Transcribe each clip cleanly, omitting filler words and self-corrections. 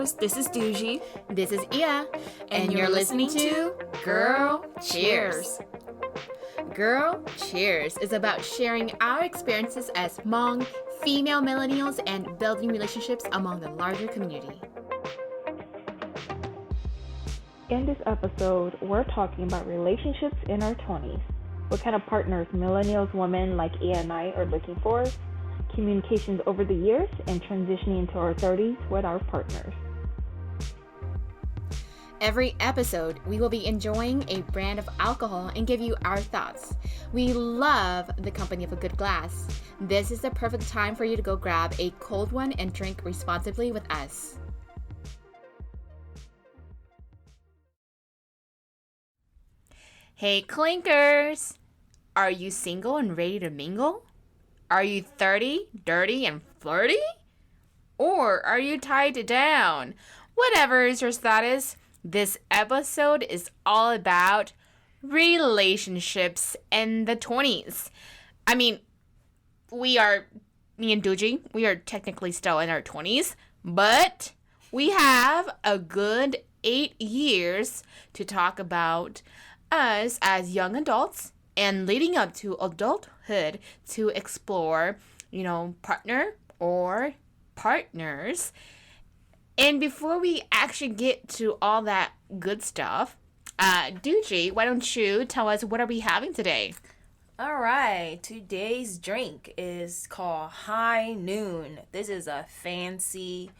Clinkers. This is Doogie. This is Ia. And you're listening to Girl Cheers. Girl Cheers is about sharing our experiences as Hmong, female millennials, and building relationships among the larger community. In this episode, we're talking about relationships in our 20s. What kind of partners millennials women like Ia and I are looking for, communications over the years, and transitioning into our 30s with our partners. Every episode, we will be enjoying a brand of alcohol and give you our thoughts. We love the company of a good glass. This is the perfect time for you to go grab a cold one and drink responsibly with us. Hey Clinkers! Are you single and ready to mingle? Are you 30, dirty, and flirty? Or are you tied down? Whatever is your status, this episode is all about relationships in the 20s. I mean, me and Doogie, we are technically still in our 20s, but we have a good 8 years to talk about us as young adults and leading up to adulthood to explore, partner or partners. And before we actually get to all that good stuff, Doogie, why don't you tell us what are we having today? All right, today's drink is called High Noon. This is a fancy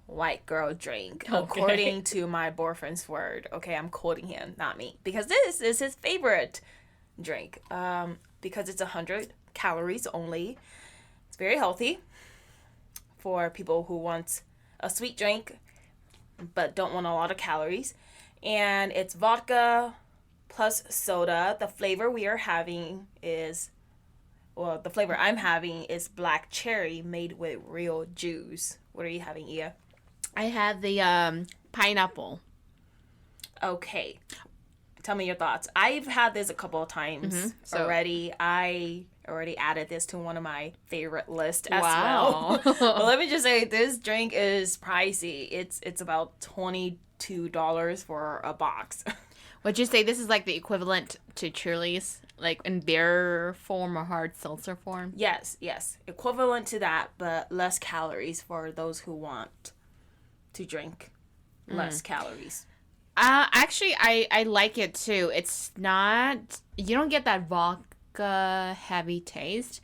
white girl drink, according to my boyfriend's word. Okay, I'm quoting him, not me, because this is his favorite drink. Because it's 100 calories only. It's very healthy for people who want a sweet drink but don't want a lot of calories. And it's vodka plus soda. The flavor we are having is, the flavor I'm having is black cherry made with real juice. What are you having, Ia? I have the pineapple. Okay. Tell me your thoughts. I've had this a couple of times already. I already added this to one of my favorite lists as well. But let me just say, this drink is pricey. It's about $22 for a box. Would you say this is like the equivalent to Truly's, like in beer form or hard seltzer form? Yes. Equivalent to that, but less calories for those who want to drink less calories. Actually, I like it too. It's not, you don't get that vodka heavy taste.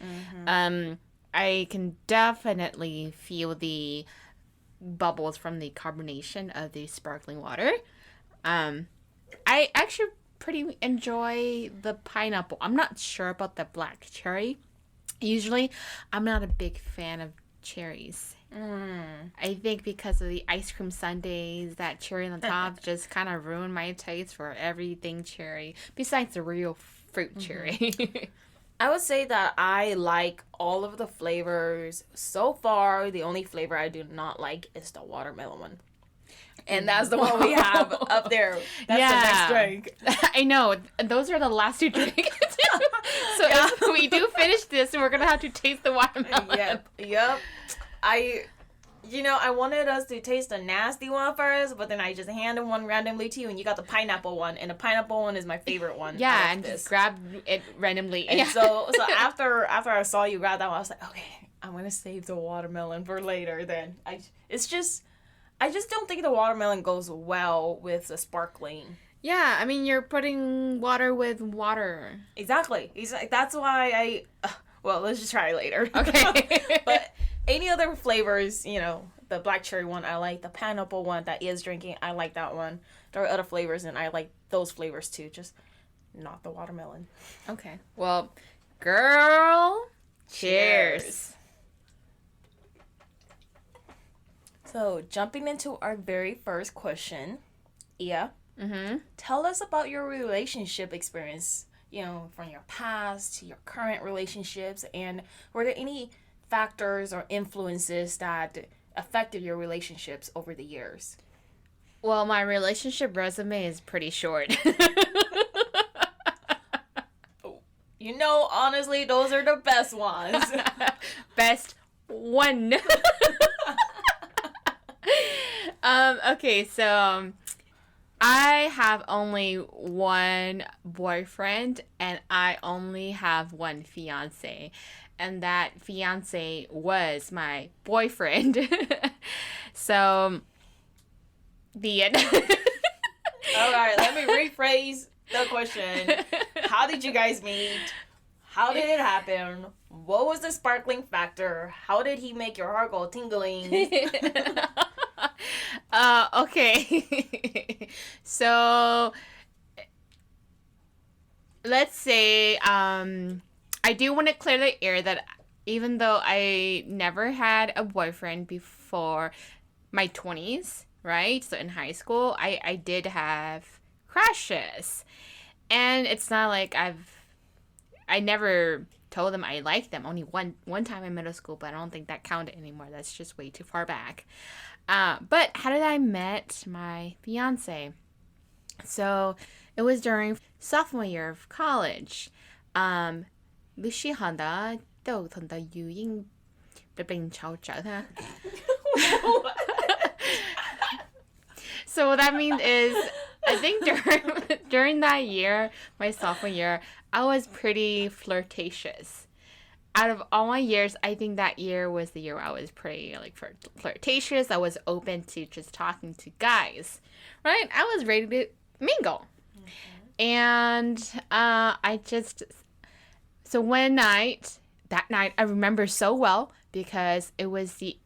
I can definitely feel the bubbles from the carbonation of the sparkling water. I actually pretty enjoy the pineapple. I'm not sure about the black cherry. Usually, I'm not a big fan of cherries. I think because of the ice cream sundaes, that cherry on the top just kind of ruined my taste for everything cherry, besides the real fruit cherry. I would say that I like all of the flavors. So far, the only flavor I do not like is the watermelon one. And that's the one we have up there. That's the next drink. I know. Those are the last two drinks. So if we do finish this, we're going to have to taste the watermelon. Yep. I wanted us to taste the nasty one first, but then I just handed one randomly to you, and you got the pineapple one, and the pineapple one is my favorite one. Yeah, and just grab it randomly. And so after I saw you grab that one, I was like, okay, I'm gonna save the watermelon for later. Then I just don't think the watermelon goes well with the sparkling. Yeah, I mean, you're putting water with water. Exactly. That's why let's just try it later. Okay. But any other flavors, the black cherry one, I like. The pineapple one that is drinking, I like that one. There are other flavors, and I like those flavors too, just not the watermelon. Okay. Well, girl, cheers. So, jumping into our very first question, Ia, tell us about your relationship experience, from your past to your current relationships, and were there any factors or influences that affected your relationships over the years? Well, my relationship resume is pretty short. Honestly, those are the best ones. Best one. Okay, so I have only one boyfriend and I only have one fiance. And that fiance was my boyfriend. So, the end. All right, let me rephrase the question. How did you guys meet? How did it happen? What was the sparkling factor? How did he make your heart go tingling? Okay. So, let's say, I do want to clear the air that even though I never had a boyfriend before my 20s, right? So in high school, I did have crushes. And it's not like I never told them I liked them. Only one time in middle school, but I don't think that counted anymore. That's just way too far back. But how did I met my fiance? So it was during sophomore year of college. 律師行的都同他語音並吵架他。So what that means is, I think during that year, my sophomore year, I was pretty flirtatious. Out of all my years, I think that year was the year I was pretty like flirtatious. I was open to just talking to guys, right? I was ready to mingle. And so one night, that night I remember so well because it was the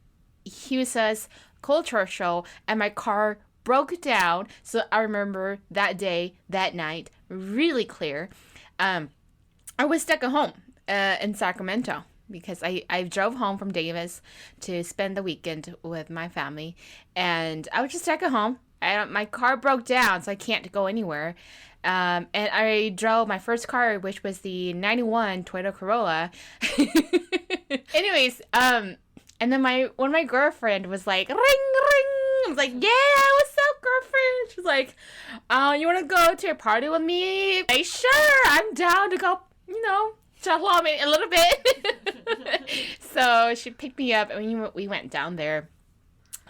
Husa's culture show and my car broke down. So I remember that day, that night, really clear. I was stuck at home in Sacramento because I drove home from Davis to spend the weekend with my family. And I was just stuck at home. My car broke down, so I can't go anywhere. And I drove my first car, which was the 91 Toyota Corolla. Anyways, and then one of my girlfriend was like, ring, ring. I was like, yeah, what's up, girlfriend? She was like, you want to go to a party with me? Like, sure, I'm down to go, along a little bit. So she picked me up, and we went down there.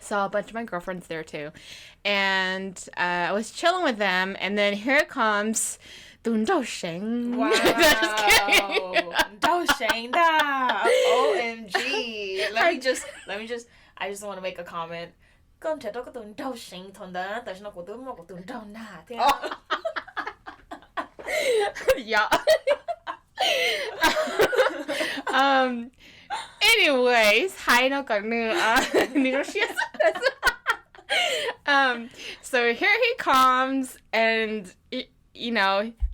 Saw a bunch of my girlfriends there, too. And I was chilling with them, and then here comes... Wow. Just kidding. OMG. Let me just I just want to make a comment. Yeah. Anyways, so here he comes, and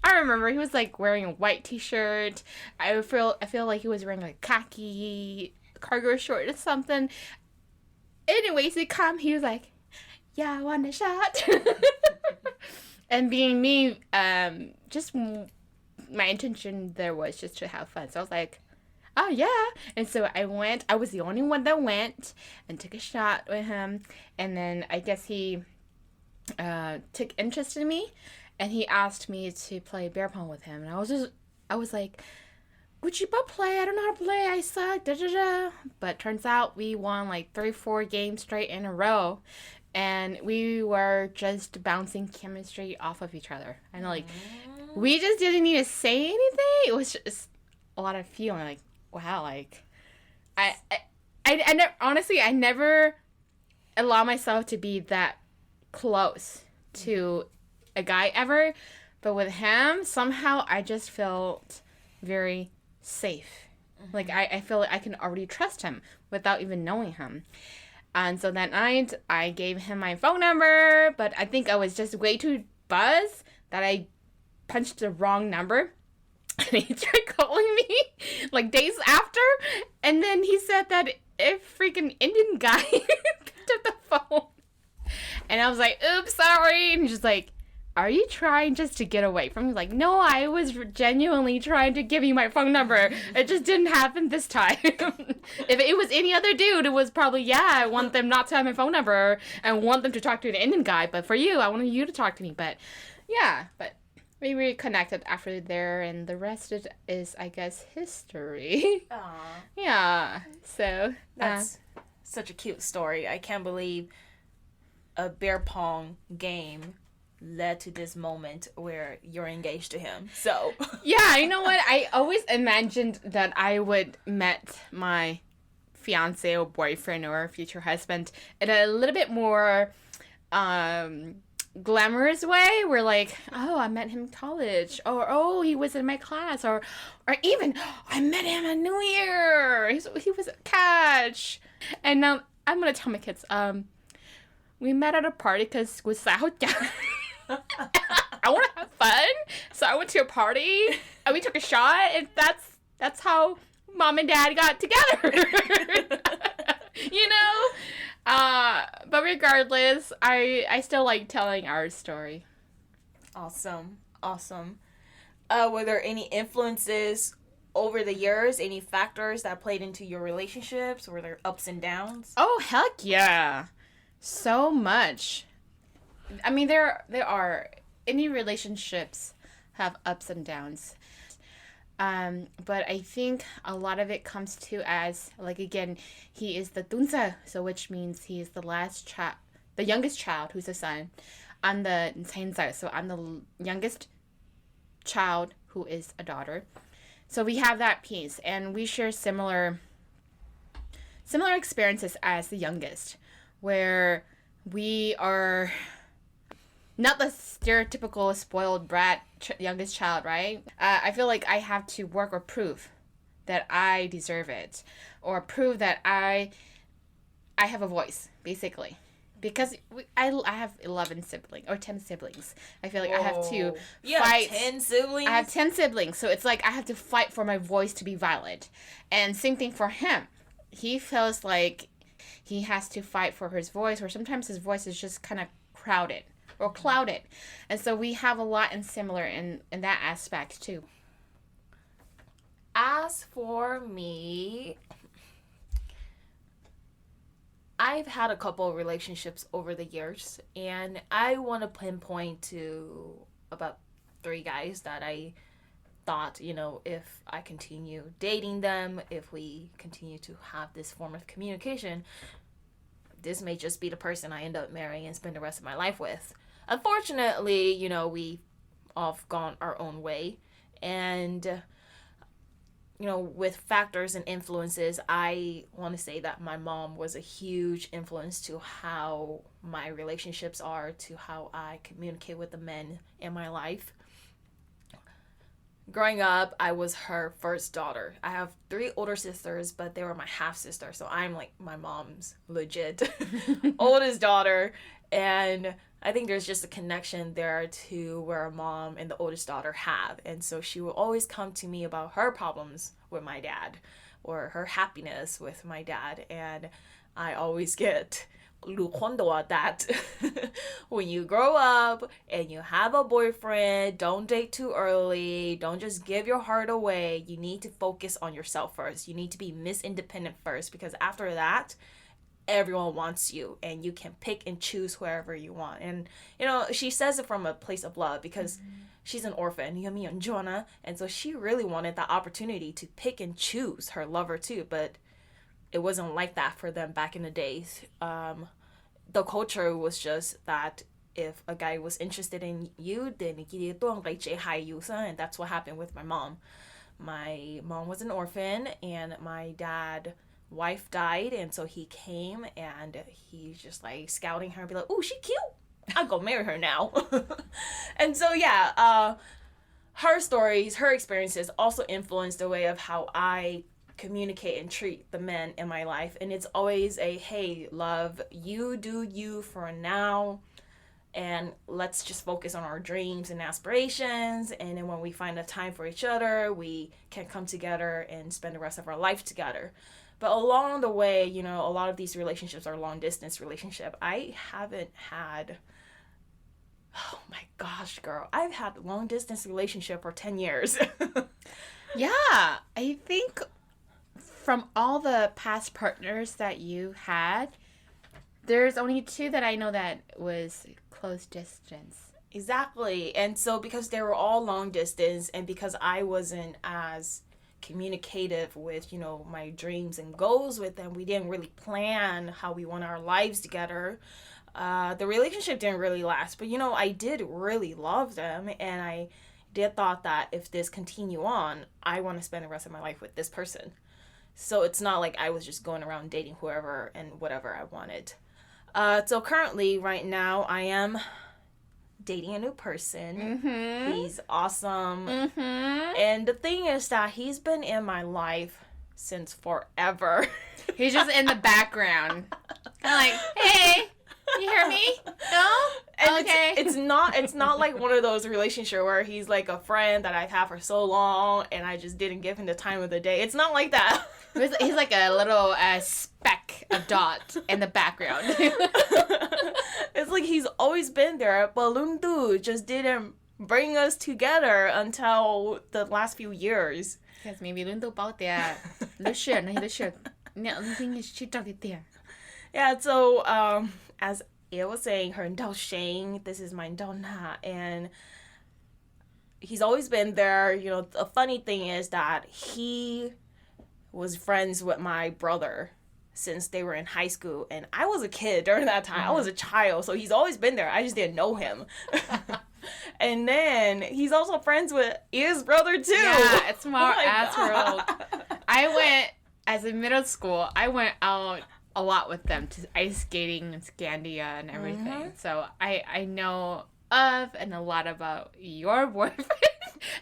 I remember he was like wearing a white t-shirt. I feel like he was wearing like khaki cargo short or something. Anyways, he was like, yeah, I want a shot. And being me, just my intention there was just to have fun. So I was like, oh yeah. And so I was the only one that went and took a shot with him. And then I guess he took interest in me. And he asked me to play bear pong with him. And I was like, would you both play? I don't know how to play. I suck. Da, da, da. But turns out we won like 3-4 games straight in a row. And we were just bouncing chemistry off of each other. And like, we just didn't need to say anything. It was just a lot of feeling like, wow, like, I honestly, I never allow myself to be that close to a guy ever, but with him somehow I just felt very safe. Like I feel like I can already trust him without even knowing him. And so that night I gave him my phone number, but I think I was just way too buzzed that I punched the wrong number. And he tried calling me like days after, and then he said that a freaking Indian guy picked up the phone. And I was like, oops, sorry. And he's just like, are you trying just to get away from me? Like, no, I was genuinely trying to give you my phone number. It just didn't happen this time. If it was any other dude, it was probably, yeah, I want them not to have my phone number and want them to talk to an Indian guy. But for you, I wanted you to talk to me. But yeah, but we reconnected after there, and the rest is I guess, history. Aww. Yeah, so. That's such a cute story. I can't believe a beer pong game led to this moment where you're engaged to him. So Yeah, you know what? I always imagined that I would met my fiance or boyfriend or future husband in a little bit more glamorous way. We're like, oh, I met him in college, or oh, he was in my class, or even I met him at New Year. He was at catch, and now I'm gonna tell my kids, we met at a party because we out. I want to have fun, so I went to a party and we took a shot, and that's how mom and dad got together. You know, but regardless, I still like telling our story. awesome. Were there any influences over the years? Any factors that played into your relationships? Were there ups and downs? Oh heck yeah, so much. I mean, there are any relationships have ups and downs. But I think a lot of it comes to as, like, again, he is the tunsa, so which means he is the last child, the youngest child, who's a son. I'm the nsainsa, so I'm the youngest child who is a daughter. So we have that piece, and we share similar experiences as the youngest, where we are not the stereotypical spoiled brat youngest child, right? I feel like I have to work or prove that I deserve it, or prove that I have a voice, basically. Because I have 11 siblings, or 10 siblings. I feel like I have to fight. 10 siblings? I have 10 siblings, so it's like I have to fight for my voice to be valid. And same thing for him. He feels like he has to fight for his voice, or sometimes his voice is just kind of crowded or clouded. And so we have a lot in similar in that aspect too. As for me, I've had a couple of relationships over the years, and I want to pinpoint to about 3 guys that I thought, if I continue dating them, if we continue to have this form of communication, this may just be the person I end up marrying and spend the rest of my life with. Unfortunately, we all gone our own way. And, with factors and influences, I want to say that my mom was a huge influence to how my relationships are, to how I communicate with the men in my life. Growing up, I was her first daughter. I have 3 older sisters, but they were my half sister, so I'm like my mom's legit oldest daughter. And I think there's just a connection there to where a mom and the oldest daughter have. And so she will always come to me about her problems with my dad or her happiness with my dad. And I always get that when you grow up and you have a boyfriend, don't date too early, don't just give your heart away. You need to focus on yourself first. You need to be Miss Independent first, because after that, everyone wants you and you can pick and choose whoever you want. And she says it from a place of love, because she's an orphan, Yumi and Jonah, and so she really wanted that opportunity to pick and choose her lover too. But it wasn't like that for them back in the days. The culture was just that if a guy was interested in you, then and that's what happened with my mom. My mom was an orphan, and my dad wife died, and so he came and he's just like scouting her and be like, "Oh, she cute, I'll go marry her now." And so her stories, her experiences also influenced the way of how I communicate and treat the men in my life. And it's always a, hey, love, you do you for now, and let's just focus on our dreams and aspirations, and then when we find a time for each other, we can come together and spend the rest of our life together. But along the way, a lot of these relationships are long distance relationship. I haven't had, oh my gosh, girl, I've had a long distance relationship for 10 years. Yeah, I think from all the past partners that you had, there's only 2 that I know that was close distance. Exactly. And so because they were all long distance, and because I wasn't as communicative with, my dreams and goals with them, we didn't really plan how we want our lives together. The relationship didn't really last, but I did really love them, and I did thought that if this continue on, I want to spend the rest of my life with this person. So it's not like I was just going around dating whoever and whatever I wanted. So currently, right now, I am dating a new person. Mm-hmm. He's awesome. Mm-hmm. And the thing is that he's been in my life since forever. He's just in the background. Kind of like, hey, you hear me? No? And Okay. It's not like one of those relationships where he's like a friend that I've had for so long and I just didn't give him the time of the day. It's not like that. He's like a little speck, a dot in the background. It's like he's always been there, but Lundu just didn't bring us together until the last few years. Because maybe Lundo bảo there. Yeah, so as Ia was saying, her Dao Sheng, this is my Dao Na, and he's always been there. The funny thing is that he was friends with my brother since they were in high school, and I was a kid during that time. I was a child, so he's always been there. I just didn't know him. And then he's also friends with Ia's brother too. Yeah, it's small Oh my ass world. God. I went, as in middle school, I went out a lot with them to ice skating and Scandia and everything. Mm-hmm. So I know of and a lot about your boyfriend.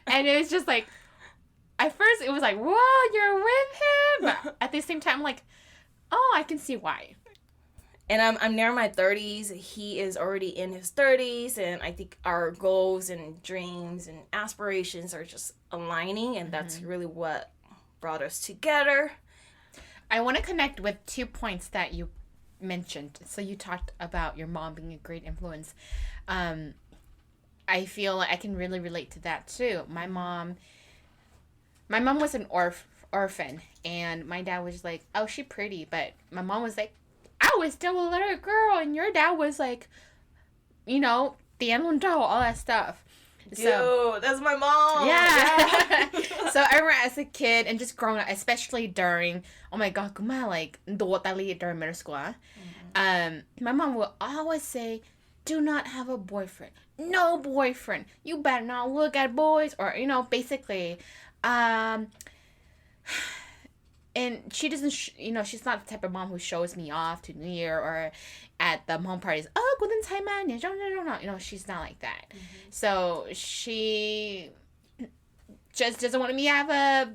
And it was just like, at first it was like, whoa, you're with him. But at the same time, I'm like, oh, I can see why. And I'm near my 30s. He is already in his 30s, and I think our goals and dreams and aspirations are just aligning, and that's really what brought us together. I want to connect with 2 points that you mentioned. So you talked about your mom being a great influence. I feel like I can really relate to that too. My mom was an orphan, and my dad was like, oh, she pretty, but my mom was like, I was still a little girl, and your dad was like, Tian Lun Dao, all that stuff. Dude, that's my mom. Yeah. So I remember as a kid and just growing up, especially during, oh my God, like, during middle school. My mom would always say, do not have a boyfriend. No boyfriend. You better not look at boys. Or, basically, and she doesn't, she's not the type of mom who shows me off to New Year or at the mom parties. Oh, golden time man. No. She's not like that. Mm-hmm. So she just doesn't want me to have a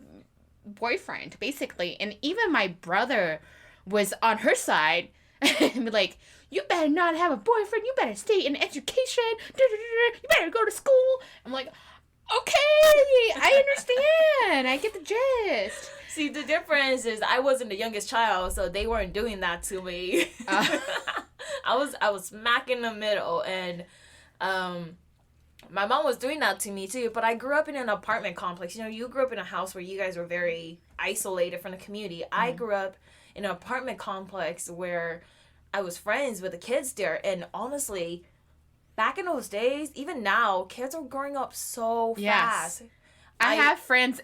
boyfriend, basically. And even my brother was on her side and be like, you better not have a boyfriend. You better stay in education. You better go to school. I'm like, okay, I understand. I get the gist. See, the difference is I wasn't the youngest child, so they weren't doing that to me. I was smack in the middle, and my mom was doing that to me too. But I grew up in an apartment complex. You grew up in a house where you guys were very isolated from the community. I grew up in an apartment complex where I was friends with the kids there, and honestly, back in those days, even now, kids are growing up so fast. I have friends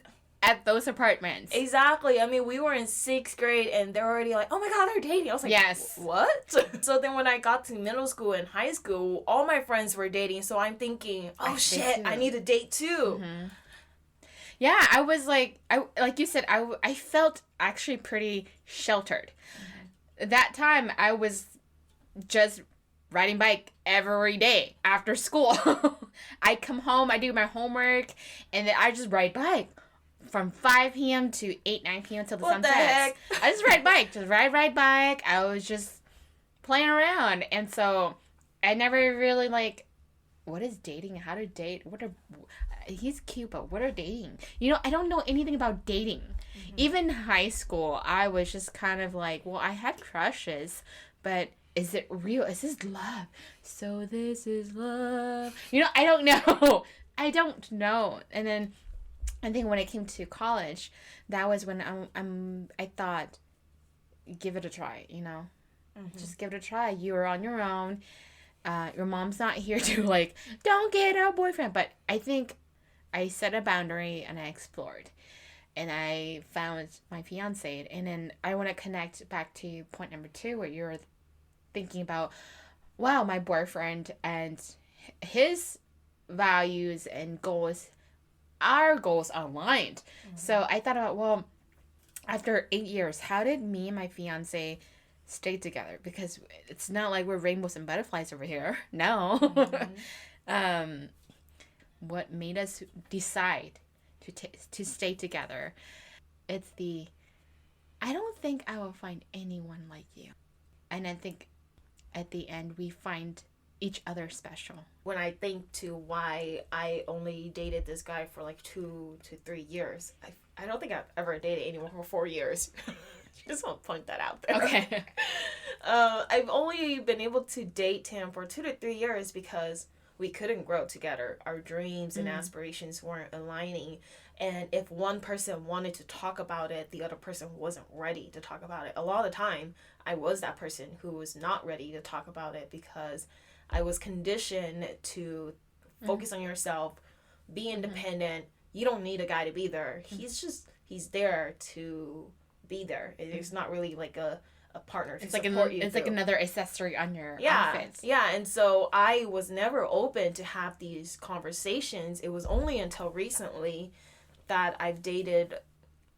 at those apartments. Exactly. I mean, we were in 6th grade and they're already like, oh my God, they're dating. I was like, yes. What? So then when I got to middle school and high school, all my friends were dating. So I'm thinking, oh shit, I need a date too. Mm-hmm. Yeah, I was like, like you said, I felt actually pretty sheltered. Mm-hmm. That time I was just riding bike every day after school. I come home, I do my homework, and then I just ride bike from 5 p.m. to 9 p.m. till the sun sets. I just ride bike. Just ride bike. I was just playing around. And so I never really what is dating? How to date? He's cute, but what are dating? I don't know anything about dating. Mm-hmm. Even high school, I was just kind of like, well, I had crushes, but is it real? Is this love? So this is love. I don't know. I don't know. And then I think when it came to college, that was when I thought, give it a try, Mm-hmm. Just give it a try. You are on your own. Your mom's not here to don't get a boyfriend. But I think I set a boundary and I explored. And I found my fiance. And then I want to connect back to point number 2 where you're thinking about wow, my boyfriend and his values and goals, our goals aligned. So I thought about, well, after 8 years, how did me and my fiance stay together? Because it's not like we're rainbows and butterflies over here. No. um, what made us decide to stay together? It's I don't think I will find anyone like you. And I think at the end we find each other special. When I think to why I only dated this guy for like 2 to 3 years, I don't think I've ever dated anyone for 4 years. Just want to point that out there. Okay. I've only been able to date him for 2 to 3 years because we couldn't grow together. Our dreams and aspirations weren't aligning. And if one person wanted to talk about it, the other person wasn't ready to talk about it. A lot of the time, I was that person who was not ready to talk about it because I was conditioned to focus on yourself, be independent. You don't need a guy to be there. He's there to be there. It's not really like a partner to support you. It's like another accessory on your outfit. Yeah, and so I was never open to have these conversations. It was only until recently that I've dated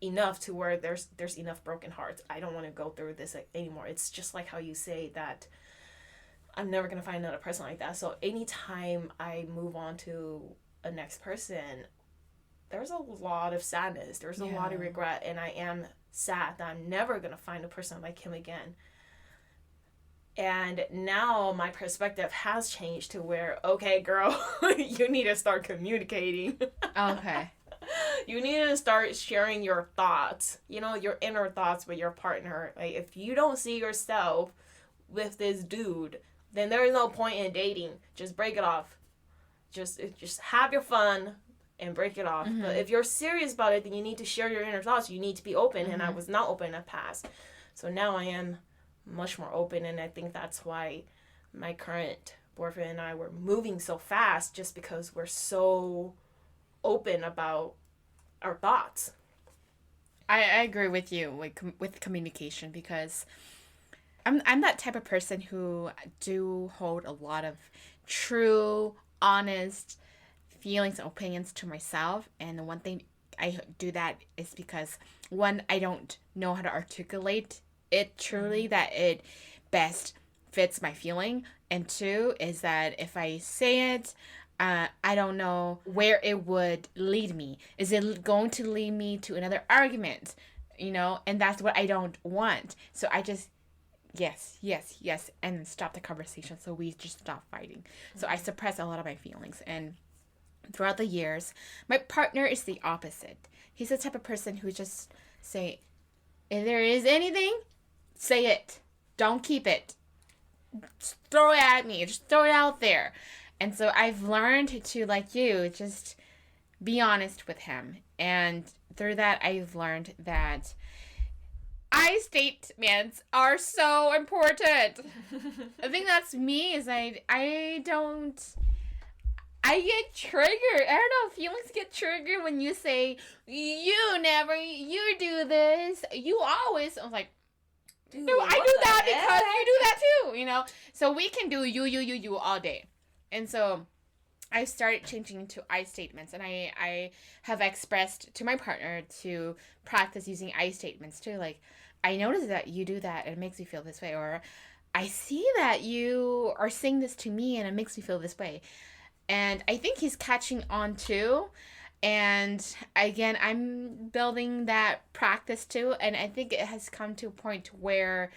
enough to where there's enough broken hearts. I don't want to go through this anymore. It's just like how you say that I'm never going to find another person like that. So anytime I move on to a next person, there's a lot of sadness. There's a lot of regret. And I am sad that I'm never going to find a person like him again. And now my perspective has changed to where, okay, girl, you need to start communicating. Okay. You need to start sharing your thoughts, your inner thoughts with your partner. Like, if you don't see yourself with this dude, then there is no point in dating. Just break it off. Just have your fun and break it off. But if you're serious about it, then you need to share your inner thoughts. You need to be open, and I was not open in the past. So now I am much more open, and I think that's why my current boyfriend and I were moving so fast, just because we're so open about our thoughts. I agree with you with communication, because I'm that type of person who do hold a lot of true, honest feelings and opinions to myself. And the one thing I do that is because, one, I don't know how to articulate it truly that it best fits my feeling. And two is that if I say it, I don't know where it would lead me. Is it going to lead me to another argument? And that's what I don't want. So I just, yes, and then stop the conversation. So we just stop fighting. So I suppress a lot of my feelings. And throughout the years, my partner is the opposite. He's the type of person who just say, if there is anything, say it. Don't keep it. Just throw it at me. Just throw it out there. And so I've learned to, like you, just be honest with him. And through that, I've learned that I statements are so important. I think that's me, is I get triggered. I don't know, feelings get triggered when you say, you do this, you always. I was like, dude, I do that because you do that too, So we can do you all day. And so I started changing into I statements, and I have expressed to my partner to practice using I statements too. Like, I notice that you do that and it makes me feel this way, or I see that you are saying this to me and it makes me feel this way. And I think he's catching on too. And again, I'm building that practice too. And I think it has come to a point where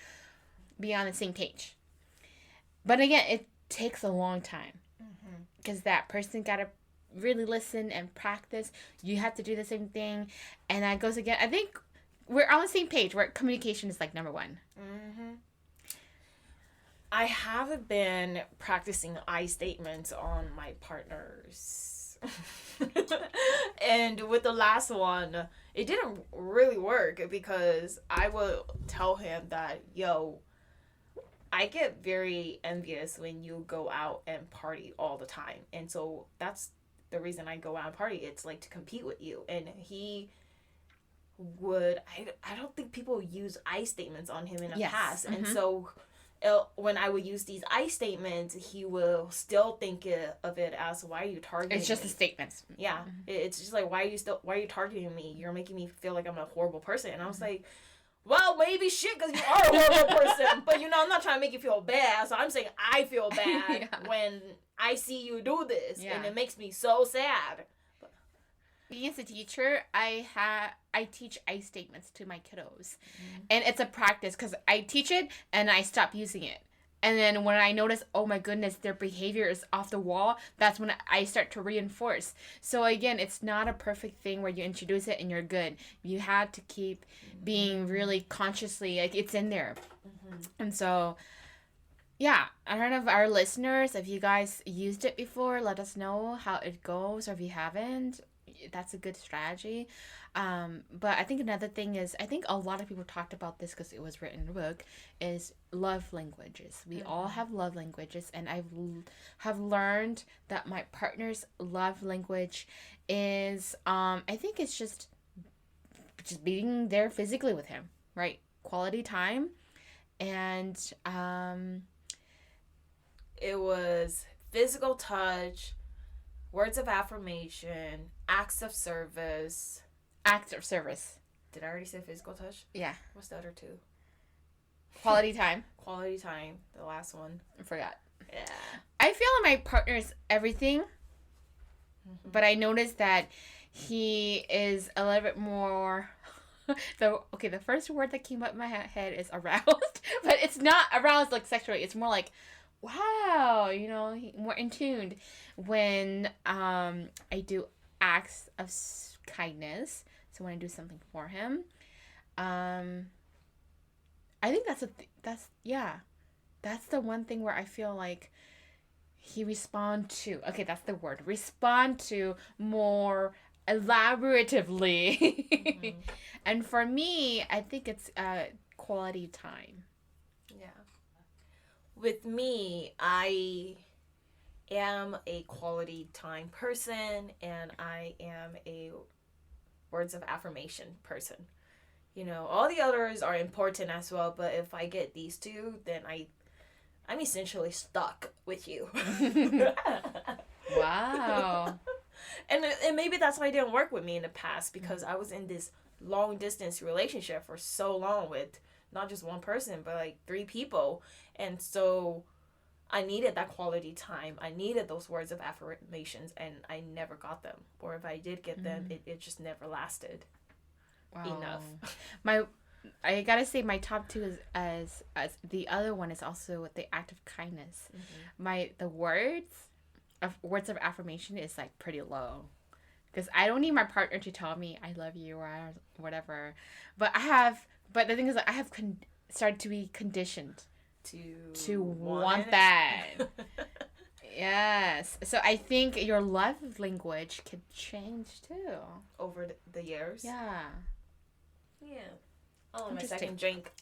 be on the same page. But again, it takes a long time. Because that person got to really listen and practice. You have to do the same thing. And that goes again. I think we're on the same page where communication is like number one. I haven't been practicing I statements on my partners. And with the last one, it didn't really work because I will tell him that, I get very envious when you go out and party all the time. And so that's the reason I go out and party. It's like to compete with you. And he would, I don't think people use I statements on him in the past. And so when I would use these I statements, he will still think of it as, why are you targeting It's just me? the statements. Yeah. It's just like, why are you targeting me? You're making me feel like I'm a horrible person. And I was like, well, maybe shit, because you are a horrible person. But, I'm not trying to make you feel bad. So I'm saying I feel bad when I see you do this. And it makes me so sad. Being as a teacher, I teach I statements to my kiddos. And it's a practice because I teach it and I stop using it. And then when I notice, oh my goodness, their behavior is off the wall, that's when I start to reinforce. So again, it's not a perfect thing where you introduce it and you're good. You had to keep being really consciously, like, it's in there. And so, yeah, I don't know if our listeners, if you guys used it before, let us know how it goes, or if you haven't. That's a good strategy. But I think another thing is, I think a lot of people talked about this because it was written in a book, is love languages. We all have love languages, and have learned that my partner's love language is, I think it's just being there physically with him, right? Quality time. And it was physical touch, words of affirmation, acts of service. Acts of service. Did I already say physical touch? Yeah. What's the other two? Quality time. Quality time. The last one. I forgot. Yeah. I feel like my partner is everything. But I noticed that he is a little bit more... the first word that came up in my head is aroused. But it's not aroused like sexually. It's more like, wow, more in tuned when I do acts of kindness. So when I do something for him, I think that's the one thing where I feel like he respond to more elaboratively. And for me, I think it's quality time. Yeah. With me, I am a quality time person, and I am a words of affirmation person. All the others are important as well, but if I get these two, then I'm essentially stuck with you. Wow. And maybe that's why it didn't work with me in the past, because I was in this long distance relationship for so long with not just one person, but like 3 people. And so I needed that quality time. I needed those words of affirmations, and I never got them. Or if I did get them, it just never lasted enough. I gotta say, my top 2 is as the other one is also the act of kindness. The words of affirmation is like pretty low, because I don't need my partner to tell me I love you or whatever. But the thing is, I have started to be conditioned to want that. Yes. So I think your love language could change too over the years. Yeah. Yeah. Oh, my second drink.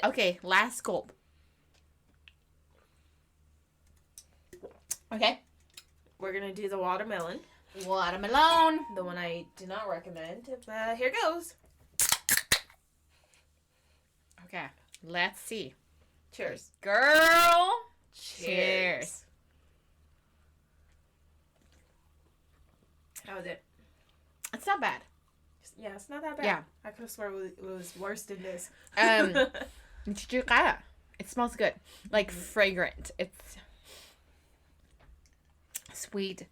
Okay, last gulp. Okay. We're gonna do the watermelon. Watermelon. The one I do not recommend. But here goes. Okay. Let's see. Cheers. Girl. Cheers. How was it? It's not bad. Yeah, it's not that bad. Yeah. I could have sworn it was worse than this. It smells good. Like fragrant. It's sweet.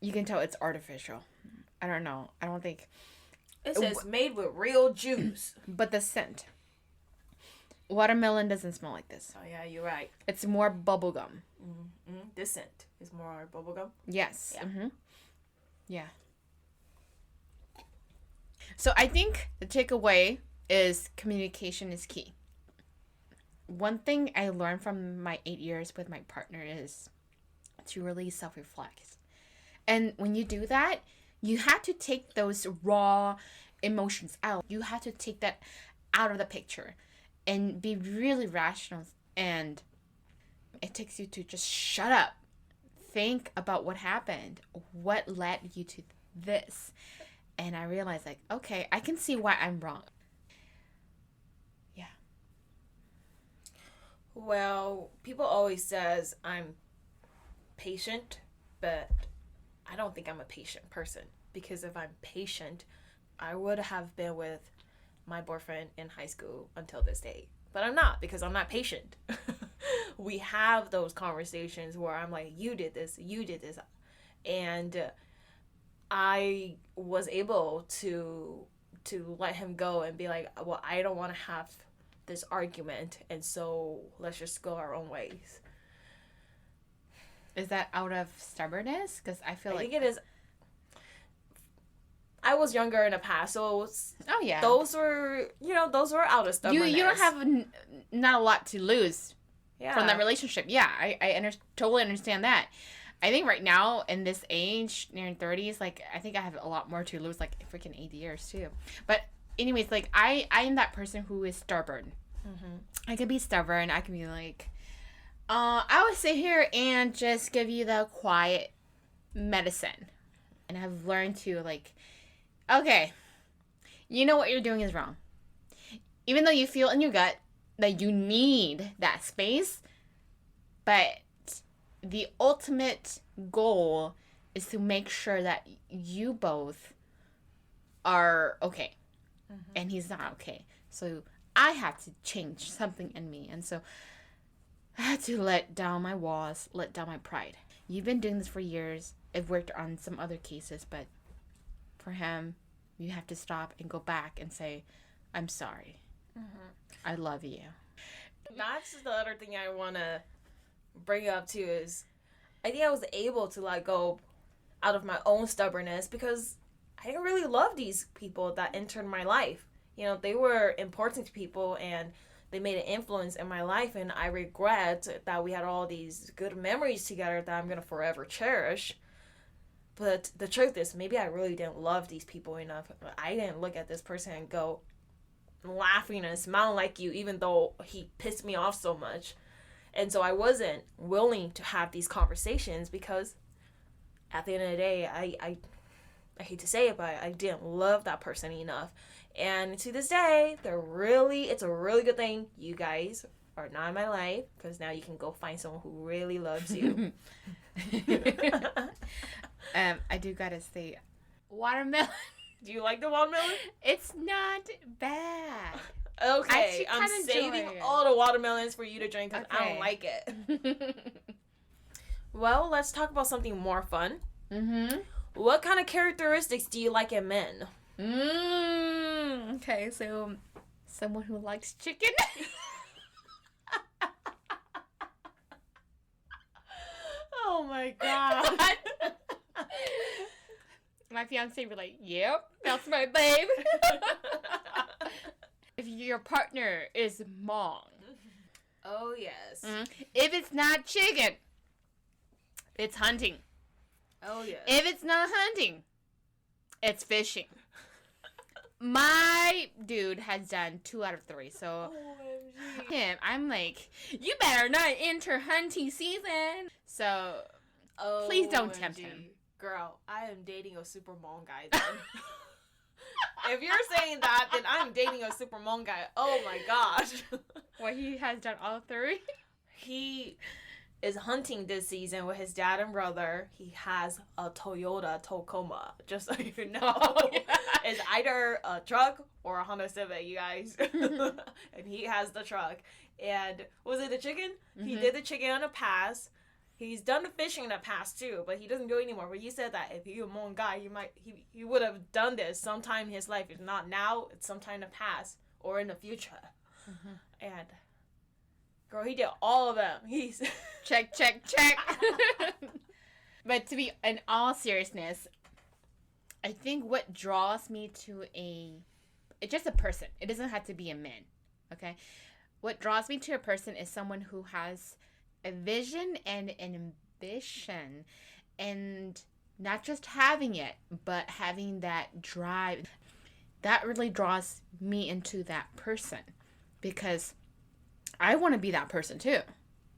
You can tell it's artificial. I don't know. I don't think. It says made with real juice. But the scent. Watermelon doesn't smell like this. Oh, yeah, you're right. It's more bubblegum. This scent is more bubblegum. Yes. Yeah. Yeah. So I think the takeaway is communication is key. One thing I learned from my 8 years with my partner is to really self-reflect. And when you do that, you have to take those raw emotions out. You have to take that out of the picture and be really rational. And it takes you to just shut up. Think about what happened. What led you to this? And I realized, like, okay, I can see why I'm wrong. Yeah. Well, people always says I'm patient, but I don't think I'm a patient person, because if I'm patient, I would have been with my boyfriend in high school until this day. But I'm not, because I'm not patient. We have those conversations where I'm like, you did this, and I was able to let him go and be like, well, I don't want to have this argument, and so let's just go our own ways. Is that out of stubbornness? Because I feel I like think it is. I was younger in the past, so oh yeah, those were out of stubbornness. you don't have not a lot to lose from that relationship. Yeah, I totally understand that. I think right now in this age, nearing 30s, like I think I have a lot more to lose, like freaking 8 years too. But anyways, like I am that person who is stubborn. Mm-hmm. I could be stubborn. I can be like, I would sit here and just give you the quiet medicine, and I've learned to like, okay, you know what you're doing is wrong. Even though you feel in your gut that you need that space, but the ultimate goal is to make sure that you both are okay. Mm-hmm. And he's not okay. So I have to change something in me. And so I had to let down my walls, let down my pride. You've been doing this for years. I've worked on some other cases, but for him, you have to stop and go back and say, I'm sorry. Mm-hmm. I love you. That's the other thing I want to bring up too, is I think I was able to let go out of my own stubbornness, because I didn't really love these people that entered my life. You know, they were important to people and they made an influence in my life, and I regret that we had all these good memories together that I'm going to forever cherish. But the truth is, maybe I really didn't love these people enough. I didn't look at this person and go laughing and smiling like you, even though he pissed me off so much. And so I wasn't willing to have these conversations, because at the end of the day, I hate to say it, but I didn't love that person enough. And to this day, it's a really good thing you guys are not in my life, because now you can go find someone who really loves you. I do gotta say, watermelon. Do you like the watermelon? It's not bad. Okay, I'm saving all the watermelons for you to drink, because I don't like it. Well, let's talk about something more fun. Mm-hmm. What kind of characteristics do you like in men? Okay, so someone who likes chicken. Oh my god. My fiance would be like, yep, that's my babe. If your partner is Hmong. Oh, yes. Mm-hmm. If it's not chicken, it's hunting. Oh, yes. If it's not hunting, it's fishing. My dude has done 2 out of 3, so him, I'm like, you better not enter hunting season. So please don't tempt him. Girl, I am dating a super Hmong guy then. If you're saying that, then I'm dating a super Hmong guy. Oh my gosh. Well, he has done all 3? He is hunting this season with his dad and brother. He has a Toyota Tacoma, just so you know. Oh, yeah. It's either a truck or a Honda Civic, you guys. And he has the truck. And was it the chicken? Mm-hmm. He did the chicken on a pass. He's done the fishing in the past too, but he doesn't do it anymore. But he said that if you're a Hmong guy, he would have done this sometime in his life. If not now, it's sometime in the past or in the future. Mm-hmm. And girl, he did all of them. He's check. But to be in all seriousness, I think what draws me to it's just a person. It doesn't have to be a man. Okay, what draws me to a person is someone who has a vision and an ambition, and not just having it, but having that drive. That really draws me into that person, because I want to be that person too.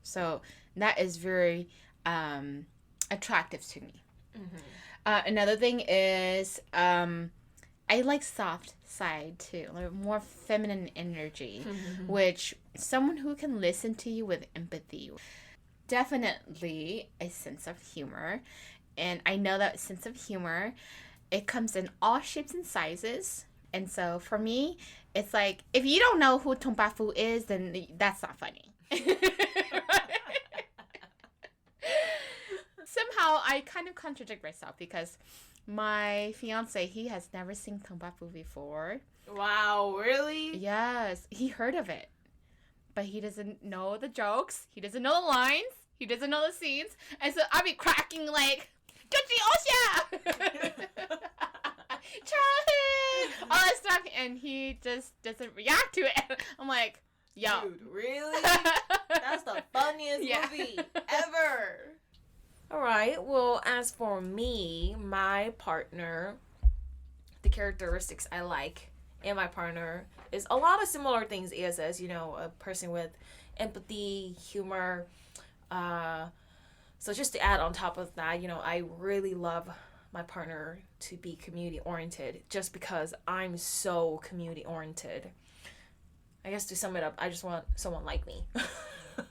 So that is very attractive to me. Mm-hmm. Another thing is I like soft side too, like more feminine energy, mm-hmm. which Someone who can listen to you with empathy. Definitely a sense of humor. And I know that sense of humor, it comes in all shapes and sizes. And so for me, it's like, if you don't know who Tompafu is, then that's not funny. Somehow I kind of contradict myself because my fiance, he has never seen Tompafu before. Wow, really? Yes, he heard of it. But he doesn't know the jokes. He doesn't know the lines. He doesn't know the scenes. And so I'll be cracking like, Gucci Osha! Childhood! All that stuff. And he just doesn't react to it. I'm like, yo. Dude, really? That's the funniest movie ever. All right. Well, as for me, my partner, the characteristics I like in my partner is a lot of similar things as, you know, a person with empathy, humor. So just to add on top of that, you know, I really love my partner to be community oriented just because I'm so community oriented. I guess to sum it up, I just want someone like me.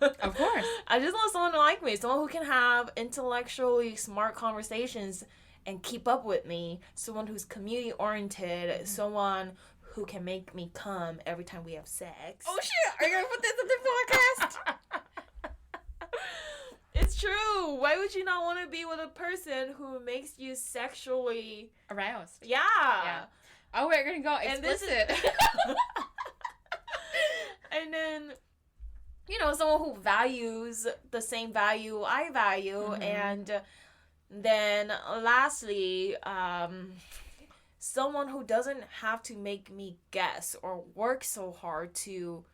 Of course. I just want someone like me, someone who can have intellectually smart conversations and keep up with me, someone who's community oriented, someone who can make me come every time we have sex. Oh shit! Are you gonna put this on the podcast? It's true. Why would you not want to be with a person who makes you sexually Aroused. Yeah. Oh, we're gonna go explicit. And then, you know, someone who values the same value I value. And then lastly, someone who doesn't have to make me guess or work so hard to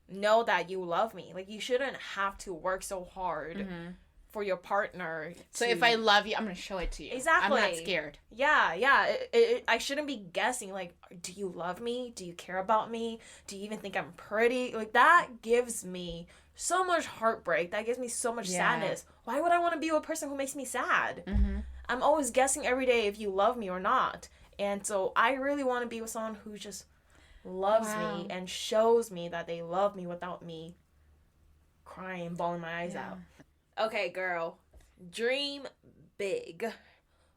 know that you love me. Like, you shouldn't have to work so hard for your partner. So if I love you, I'm going to show it to you. Exactly. I'm not scared. Yeah. I shouldn't be guessing, like, do you love me? Do you care about me? Do you even think I'm pretty? Like, that gives me so much heartbreak. That gives me so much sadness. Why would I want to be with a person who makes me sad? I'm always guessing every day if you love me or not. And so I really want to be with someone who just loves me and shows me that they love me without me crying, bawling my eyes out. Okay, girl. Dream big.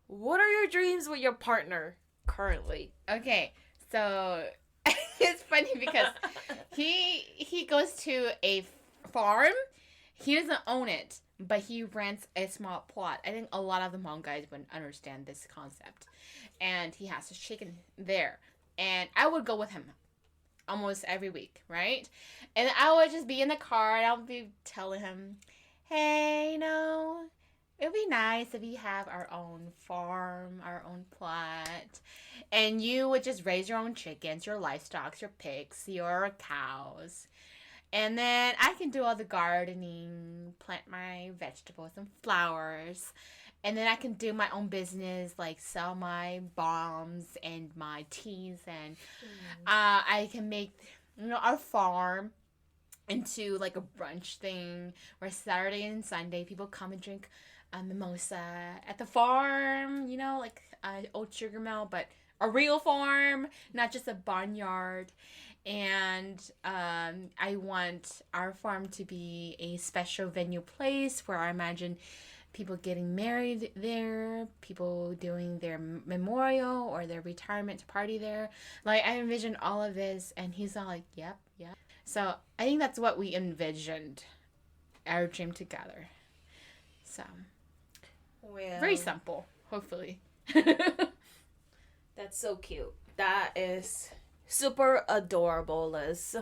What are your dreams with your partner currently? Okay, so it's funny because he goes to a farm. He doesn't own it, but he rents a small plot. I think a lot of the Hmong guys wouldn't understand this concept. And he has a chicken there. And I would go with him almost every week, right? And I would just be in the car and I would be telling him, hey, you know, it would be nice if we have our own farm, our own plot. And you would just raise your own chickens, your livestock, your pigs, your cows. And then I can do all the gardening, plant my vegetables and flowers. And then I can do my own business, like sell my bombs and my teas. And I can make, you know, our farm into like a brunch thing where Saturday and Sunday people come and drink mimosa at the farm, you know, like old sugar mill, but a real farm, not just a barnyard. And I want our farm to be a special venue place where I imagine people getting married there, people doing their memorial or their retirement party there. Like, I envisioned all of this, and he's all like, yep. So I think that's what we envisioned our dream together. So, well, very simple, hopefully. That's so cute. That is super adorable, Liz.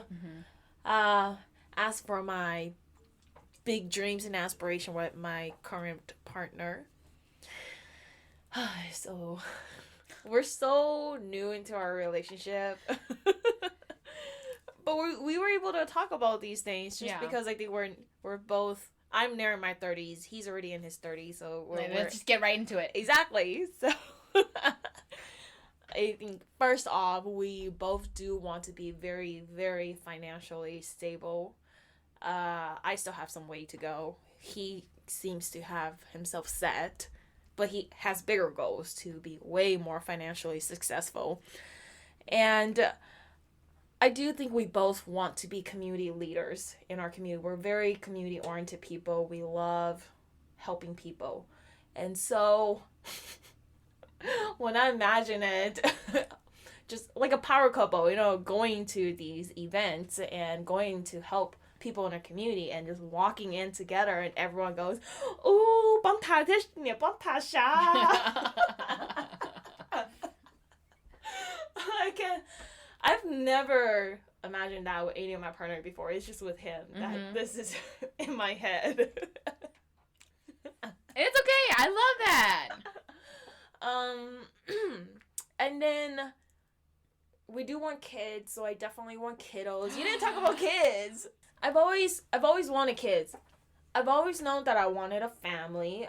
As for my big dreams and aspiration with my current partner, so we're so new into our relationship. But we were able to talk about these things just because I think we're both, I'm near my 30s, he's already in his 30s, so Let's just get right into it. Exactly. So I think first off, we both do want to be very, very financially stable. I still have some way to go. He seems to have himself set, but he has bigger goals to be way more financially successful. And I do think we both want to be community leaders in our community. We're very community oriented people. We love helping people. And so when I imagine it, just like a power couple, going to these events and going to help people in our community and just walking in together and everyone goes, "Ooh,帮他的你帮他下." I've never imagined that with any of my partner before. It's just with him that this is in my head. It's okay. I love that. And then we do want kids, so I definitely want kiddos. You didn't talk about kids. I've always wanted kids. I've always known that I wanted a family.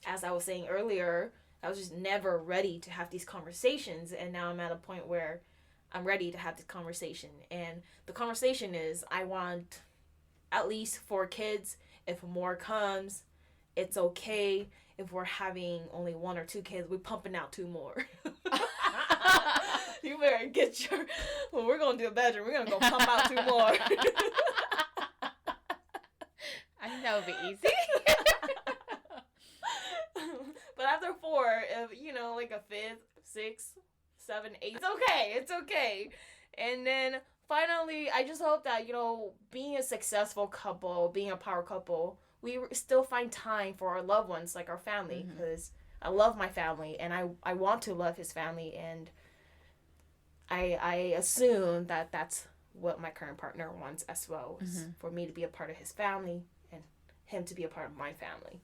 As I was saying earlier, I was just never ready to have these conversations, and now I'm at a point where I'm ready to have this conversation. And the conversation is, I want at least 4 kids. If more comes, it's okay. If we're having only 1 or 2 kids, we're pumping out 2 more. You better get when we're going to the bedroom, we're going to go pump out 2 more. I think that would be easy. But after 4, if, like a 5th, 6th, 7, 8, it's okay. And then finally, I just hope that, being a successful couple, being a power couple, we still find time for our loved ones, like our family, because I love my family and I want to love his family, and I assume that that's what my current partner wants as well, is for me to be a part of his family and him to be a part of my family.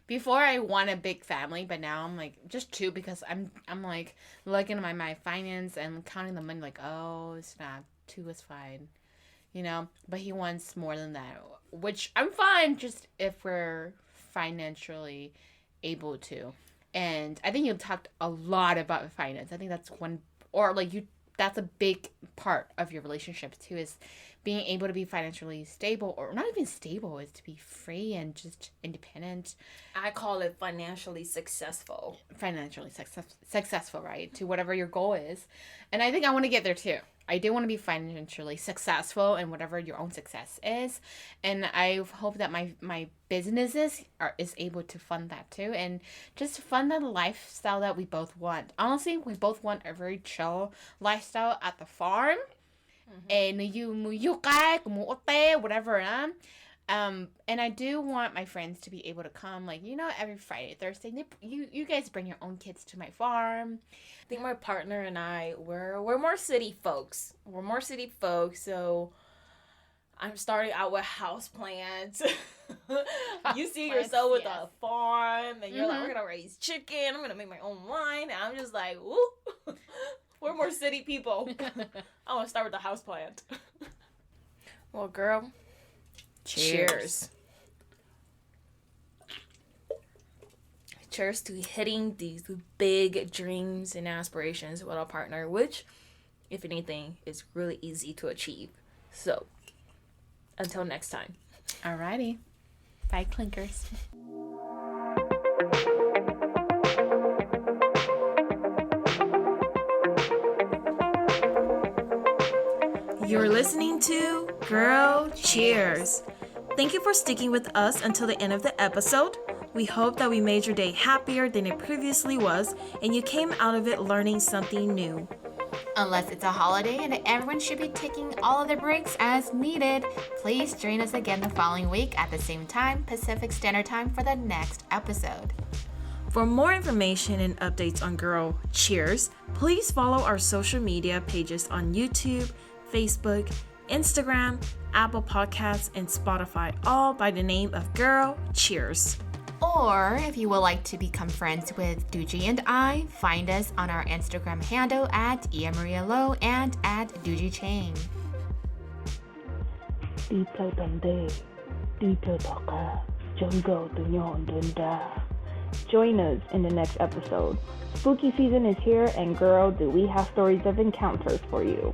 Before I want a big family, but now I'm like just 2 because I'm like looking at my finance and counting the money like, oh, it's not 2 is fine, But he wants more than that, which I'm fine just if we're financially able to. And I think you talked a lot about finance. I think that's that's a big part of your relationship too, is being able to be financially stable, or not even stable, is to be free and just independent. I call it financially successful. Financially successful, right? To whatever your goal is. And I think I want to get there too. I do want to be financially successful in whatever your own success is. And I hope that my businesses is able to fund that too. And just fund the lifestyle that we both want. Honestly, we both want a very chill lifestyle at the farm. And whatever. And I do want my friends to be able to come, every Friday, Thursday. You guys bring your own kids to my farm. I think my partner and I, we're more city folks. So I'm starting out with houseplants. You see yourself with a farm, and you're like, we're gonna raise chicken. I'm gonna make my own wine. And I'm just like, woo. We're more city people. I want to start with the houseplant. Well, girl. Cheers. Cheers to hitting these big dreams and aspirations with our partner, which, if anything, is really easy to achieve. So, until next time. Alrighty. Bye, clinkers. You're listening to Girl Cheers. Thank you for sticking with us until the end of the episode. We hope that we made your day happier than it previously was, and you came out of it learning something new. Unless it's a holiday and everyone should be taking all of their breaks as needed, please join us again the following week at the same time, Pacific Standard Time, for the next episode. For more information and updates on Girl Cheers, please follow our social media pages on YouTube, Facebook, Instagram, Apple Podcasts, and Spotify, all by the name of Girl Cheers. Or if you would like to become friends with Duji and I, find us on our Instagram handle at @IaMariaLo and at Duji Chang. Join us in the next episode. Spooky season is here, and girl, do we have stories of encounters for you.